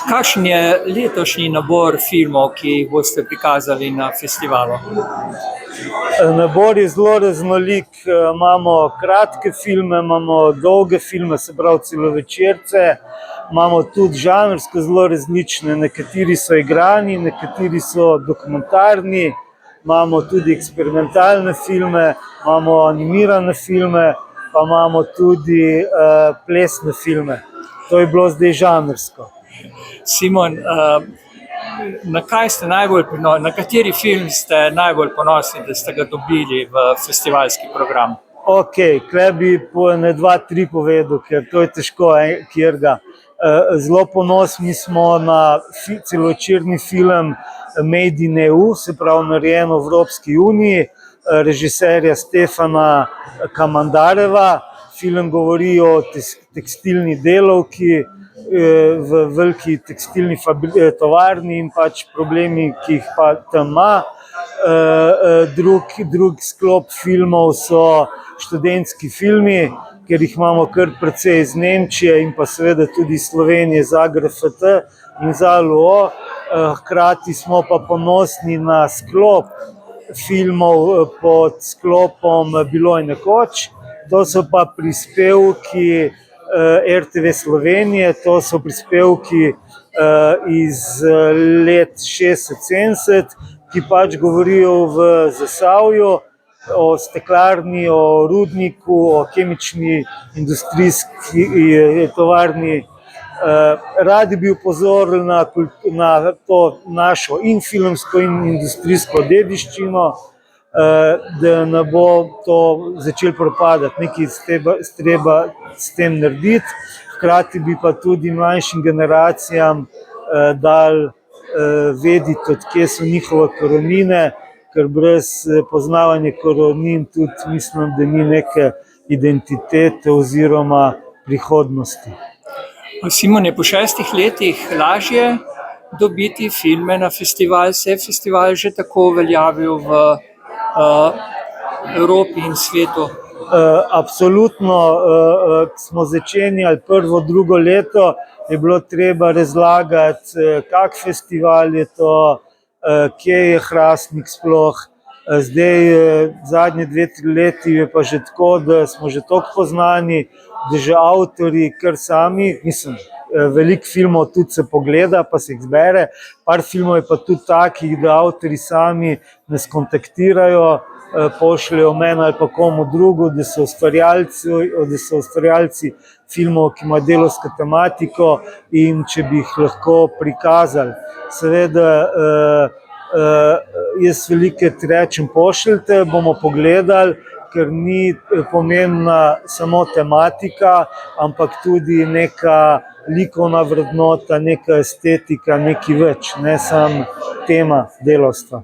Kakšen je letošnji nabor filmov, ki jih boste prikazali na festivalu? Nabor je zelo raznolik. Imamo kratke filme, imamo dolge filme, se pravi celovečerce, imamo tudi žanrsko zelo različne, nekateri so igrani, nekateri so dokumentarni, imamo tudi eksperimentalne filme, imamo animirane filme, pa imamo tudi plesne filme. To je bilo zdaj žanrsko. Simon, na kateri film ste najbolj ponosni, da ste ga dobili v festivalski program? Tukaj bi po 1, 2, 3 povedal, ker to je težko, kjerga. Zelo ponosni smo na celovečerni film Made in EU, se pravi narejen v Evropski uniji, režiserja Stefana Kamandareva. Film govori o tekstilni delavki v veliki tekstilni tovarni in pač problemi, ki jih pa tam ima. Drug sklop filmov so študentski filmi, ker jih imamo kar precej iz Nemčije in pa seveda tudi iz Slovenije, ZAGRFT in ZALUO. Hkrati smo pa ponosni na sklop filmov pod sklopom Bilo je nekoč. To so pa prispevki RTV Slovenije, to so prispevki iz let 60-70, ki pač govorijo v Zasavju, o steklarni, o rudniku, o kemični industrijski tovarni. Radi bi upozorili na to našo in filmsko in industrijsko dediščino, da ne bo to začelo propadati, nekaj treba s tem narediti. Hkrati bi pa tudi mlajšim generacijam dali vedeti, od kje so njihove korenine, ker brez poznavanja korenin tudi mislim, da ni neke identitete oziroma prihodnosti. Simon, je po 6 letih lažje dobiti filme na festival? Se je festival že tako uveljavil v Evropi in svetu? Absolutno. Smo začenjali prvo, drugo leto, je bilo treba razlagati, kak festival je to, kje je Hrastnik sploh. Zdaj, zadnje 2-3 leti je pa že tako, da smo že toliko poznani, da že avtorji kar sami, mislim, veliko filmov tudi se pogleda, pa se jih zbere, par filmov je pa tudi takih, da avtorji sami nas kontaktirajo, pošljajo meni ali pa komu drugu, da so ustvarjalci filmov, ki imajo delavsko tematiko in če bi jih lahko prikazali. Seveda, jaz velikokrat rečem, pošljite, bomo pogledali, ker ni pomembna samo tematika, ampak tudi neka likovna vrednota, neka estetika, nekaj več, ne samo tema delavstva.